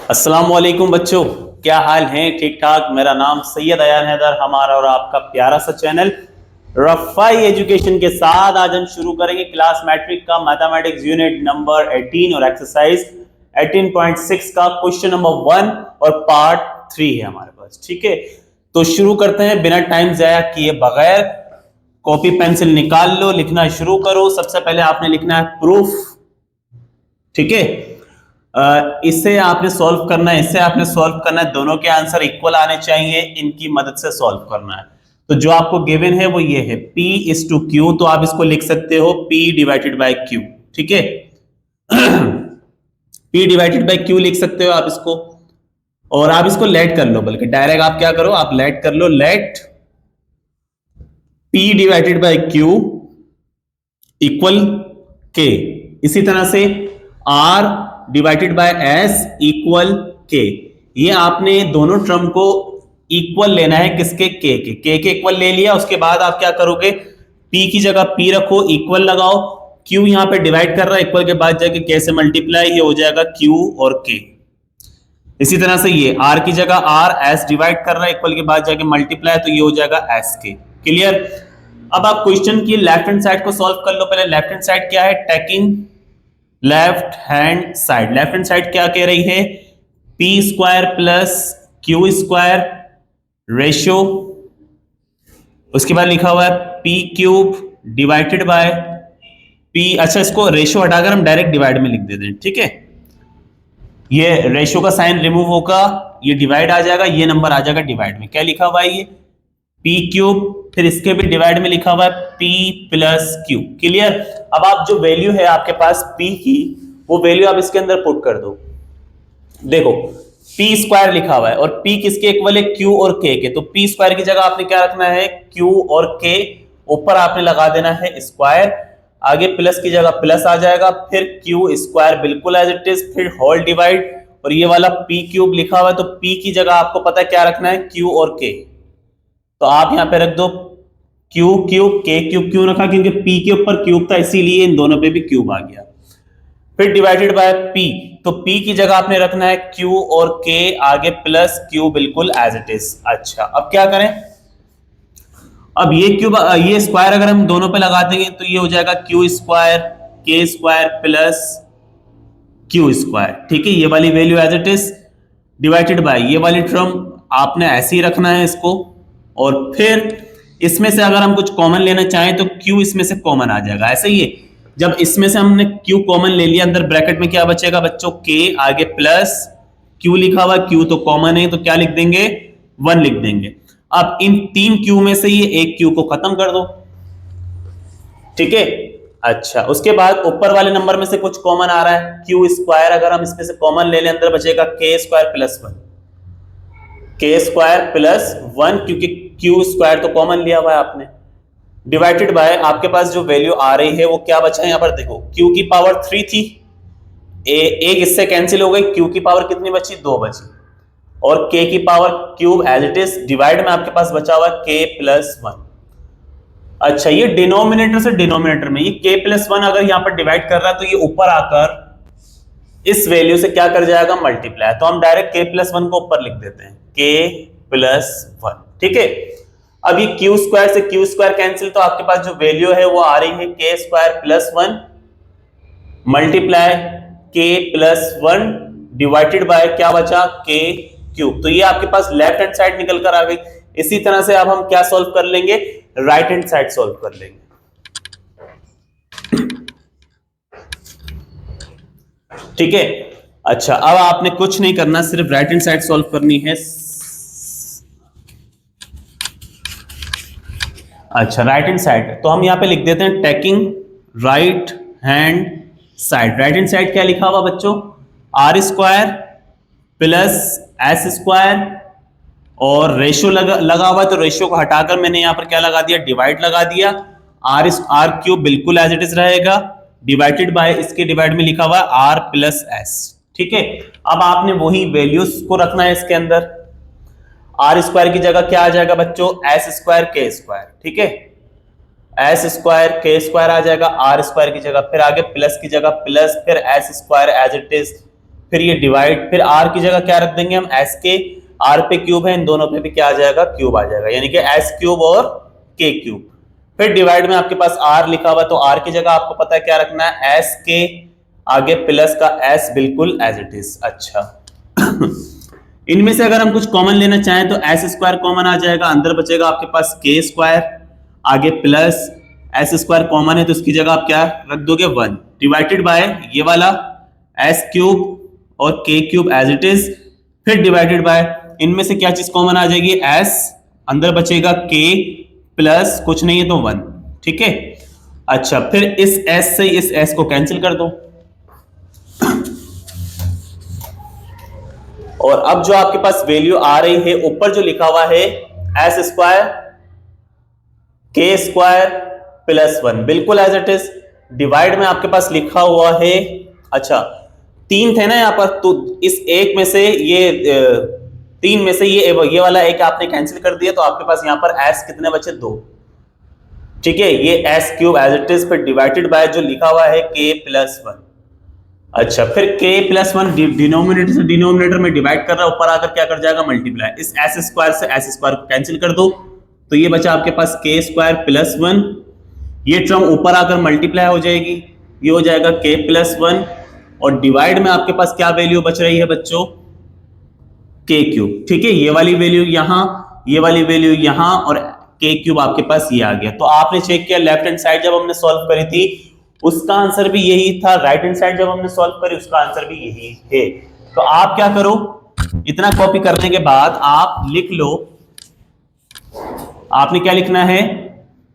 अस्सलाम वालेकुम बच्चों, क्या हाल है? ठीक ठाक। मेरा नाम सैयद अयान हैदर, हमारा और आपका प्यारा सा चैनल रफ़ाई एजुकेशन के साथ आज हम शुरू करेंगे क्लास मैट्रिक का मैथमेटिक्स यूनिट नंबर 18 और एक्सरसाइज 18.6 का क्वेश्चन नंबर 1 और पार्ट 3 है हमारे पास। ठीक है, तो शुरू करते हैं बिना टाइम जाया किए बगैर। कॉपी पेंसिल निकाल लो, लिखना शुरू करो। सबसे पहले आपने लिखना है प्रूफ। ठीक है, इससे आपने सॉल्व करना है, इससे आपने सॉल्व करना है, दोनों के आंसर इक्वल आने चाहिए, इनकी मदद से सॉल्व करना है। तो जो आपको गिवन है वो ये है P इज टू Q, तो आप इसको लिख सकते हो P डिवाइडेड बाय Q। ठीक है P डिवाइडेड बाय Q लिख सकते हो आप इसको, और आप इसको लेट कर लो, बल्कि डायरेक्ट आप क्या करो, आप लेट कर लो, let P divided by Q equal K। इसी तरह से R divided by S equal K। ये आपने दोनों टर्म को इक्वल लेना है, किसके? K के इक्वल ले लिया। उसके बाद आप क्या करोगे, P की जगह P रखो, इक्वल लगाओ, Q यहां पे डिवाइड कर रहा है, इक्वल के बाद जाके K से मल्टीप्लाई, ये हो जाएगा Q और K। इसी तरह से ये R की जगह R, S डिवाइड कर रहा है, इक्वल के बाद जाके मल्टीप्लाई, तो ये हो जाएगा SK। क्लियर? अब आप क्वेश्चन की लेफ्ट हैंड साइड को सॉल्व कर लो। पहले लेफ्ट हैंड साइड क्या है, taking left hand side. Left hand side क्या कह रही है, P square plus Q square ratio, उसके बाद लिखा हुआ है P cube divided by P. अच्छा, इसको रेशियो हटाकर हम डायरेक्ट डिवाइड में लिख देते हैं। ठीक है, ये रेशियो का साइन रिमूव होगा, ये डिवाइड आ जाएगा, ये नंबर आ जाएगा डिवाइड में। क्या लिखा हुआ है, ये पी क्यूब, फिर इसके भी डिवाइड में लिखा हुआ है पी प्लस क्यू। क्लियर? अब आप जो वैल्यू है आपके पास पी की, वो वैल्यू आप इसके अंदर पुट कर दो। देखो, पी स्क्वायर लिखा हुआ है और पी किसके इक्वल है, क्यू और के के। तो पी स्क्वायर की जगह आपने क्या रखना है, क्यू और के, ऊपर आपने लगा देना है स्क्वायर, आगे प्लस की जगह प्लस आ जाएगा, फिर क्यू स्क्वायर बिल्कुल एज इट इज, फिर होल डिवाइड, और ये वाला पी क्यूब लिखा हुआ है, तो पी की जगह आपको पता है क्या रखना है, क्यू और के। तो आप यहां पे रख दो क्यू क्यूब, के क्यूब क्यों रखा, क्योंकि पी के ऊपर क्यूब था, इसीलिए इन दोनों पे भी क्यूब आ गया। फिर डिवाइडेड बाय पी, तो पी की जगह आपने रखना है क्यू और के, आगे प्लस क्यू बिल्कुल एज इट इज। अच्छा, अब क्या करें, अब ये क्यूब, ये स्क्वायर अगर हम दोनों पे लगा देंगे तो ये हो जाएगा क्यू स्क्वायर के स्क्वायर प्लस क्यू स्क्वायर। ठीक है, ये वाली value as it is, divided by ये वाली टर्म आपने ऐसे ही रखना है इसको, और फिर इसमें से अगर हम कुछ कॉमन लेना चाहें तो Q इसमें से कॉमन आ जाएगा। ऐसे ही है, जब इसमें से हमने Q कॉमन ले लिया, अंदर ब्रैकेट में क्या बचेगा बच्चों, K, आगे प्लस Q लिखा हुआ, Q तो कॉमन है, तो क्या लिख देंगे, 1 लिख देंगे। अब इन 3 Q में से ये एक Q को खत्म कर दो। ठीक है, अच्छा, उसके बाद ऊपर वाले नंबर में से कुछ कॉमन आ रहा है, Q स्क्वायर अगर हम इसमें से कॉमन ले लें, अंदर बचेगा K स्क्वायर प्लस 1, के स्क्वायर प्लस 1, क्योंकि क्यू स्क्वायर तो कॉमन लिया हुआ है आपने, डिवाइडेड बाय आपके पास जो वैल्यू आ रही है वो क्या बचा है, यहां पर देखो क्यू की पावर 3 थी, एक इससे कैंसिल हो गई, क्यू की पावर कितनी बची, 2 बची, और के की power cube as it is, divide में आपके पास बचा हुआ के प्लस 1। अच्छा, ये डिनोमिनेटर से डिनोमिनेटर में, ये के प्लस 1 अगर यहां पर डिवाइड कर रहा है तो ये ऊपर आकर इस वैल्यू से क्या कर जाएगा, मल्टीप्लाई। तो हम डायरेक्ट के प्लस 1 को ऊपर लिख देते हैं, के प्लस 1। ठीक है, अब ये क्यू स्क्वायर से क्यू स्क्वायर कैंसिल, तो आपके पास जो वैल्यू है वो आ रही है के स्क्वायर प्लस 1 मल्टीप्लाई के प्लस 1 डिवाइडेड बाय क्या बचा, के क्यूब। तो ये आपके पास लेफ्ट हैंड साइड निकल कर आ गई। इसी तरह से अब हम क्या सॉल्व कर लेंगे, राइट हैंड साइड सॉल्व कर लेंगे। ठीक है, अच्छा, अब आपने कुछ नहीं करना, सिर्फ राइट हैंड साइड सॉल्व करनी है। अच्छा, राइट हैंड साइड, तो हम यहां पे लिख देते हैं taking right hand side. Right hand side क्या लिखा हुआ बच्चों, R square plus S square, और रेशियो लगा हुआ है, तो रेशियो को हटाकर मैंने यहां पर क्या लगा दिया, डिवाइड लगा दिया, आर क्यूब बिल्कुल एज इट इज रहेगा, डिवाइडेड बाय इसके डिवाइड में लिखा हुआ है आर प्लस एस। ठीक है, अब आपने वही वैल्यूज को रखना है इसके अंदर। आर स्क्वायर की जगह क्या आ जाएगा बच्चों, एस स्क्वायर के स्क्वायर। ठीक है, एस स्क्वायर के स्क्वायर आ जाएगा, आर स्क्वायर की जगह, फिर आगे प्लस की जगह प्लस, फिर S square as it is, फिर ये डिवाइड, फिर r की जगह क्या रख देंगे हम, s के, r पे क्यूब है, इन दोनों पे भी क्या आ जाएगा, क्यूब आ जाएगा, यानी कि s क्यूब और k क्यूब। फिर डिवाइड में आपके पास r लिखा हुआ, तो r की जगह आपको पता है क्या रखना है, s के आगे प्लस का s बिल्कुल एज इट इज। अच्छा इनमें से अगर हम कुछ कॉमन लेना चाहें तो एस स्क्वायर कॉमन आ जाएगा, अंदर बचेगा आपके पास के स्क्वायर, आगे प्लस एस स्क्वायर कॉमन है तो इसकी जगह आप क्या रख दोगे, 1 डिवाइडेड बाय ये वाला एस क्यूब और के क्यूब एज इट इज, फिर डिवाइडेड बाय इनमें से क्या चीज कॉमन आ जाएगी, एस, अंदर बचेगा के प्लस कुछ नहीं है तो 1, ठीक है। अच्छा फिर इस एस से इस एस को कैंसिल कर दो, और अब जो आपके पास वैल्यू आ रही है, ऊपर जो लिखा हुआ है एस स्क्वायर के स्क्वायर प्लस 1 बिल्कुल एज इट इज, डिवाइड में आपके पास लिखा हुआ है, अच्छा 3 थे ना यहाँ पर, तो इस एक में से ये 3 में से ये वाला एक आपने कैंसिल कर दिया, तो आपके पास यहाँ पर एस कितने बचे, 2, ठीक है। ये S cube as it is, फिर डिवाइडेड बाय जो लिखा हुआ है के प्लस 1। अच्छा फिर k प्लस 1 डिनोमिनेटर से डिनोमिनेटर में डिवाइड कर रहा है, ऊपर आकर क्या कर जाएगा, मल्टीप्लाई, इस एस स्क्वायर से एस स्क्वायर को कैंसिल कर दो, तो ये बचा आपके पास k स्क्वायर प्लस 1, ये टर्म ऊपर आकर मल्टीप्लाई हो जाएगी, ये हो जाएगा k प्लस 1, और डिवाइड में आपके पास क्या वैल्यू बच रही है बच्चों, k क्यूब, ठीक है। ये वाली वैल्यू यहां, ये वाली वैल्यू यहां, और k क्यूब आपके पास ये आ गया। तो आपने चेक किया लेफ्ट हैंड साइड जब हमने सॉल्व करी थी उसका आंसर भी यही था, राइट हैंड साइड जब हमने सॉल्व करी उसका आंसर भी यही है। तो आप क्या करो, इतना कॉपी करने के बाद आप लिख लो, आपने क्या लिखना है,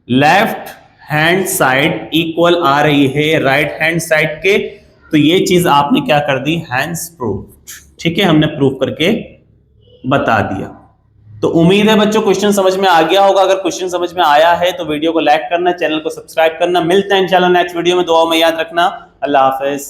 लेफ्ट हैंड साइड इक्वल आ रही है राइट हैंड साइड के, तो ये चीज आपने क्या कर दी, हैंड्स प्रूव्ड, ठीक है, हमने प्रूव करके बता दिया। तो उम्मीद है बच्चों क्वेश्चन समझ में आ गया होगा। अगर क्वेश्चन समझ में आया है तो वीडियो को लाइक करना, चैनल को सब्सक्राइब करना। मिलते हैं इंशाल्लाह नेक्स्ट वीडियो में, दुआ में याद रखना। अल्लाह हाफिज।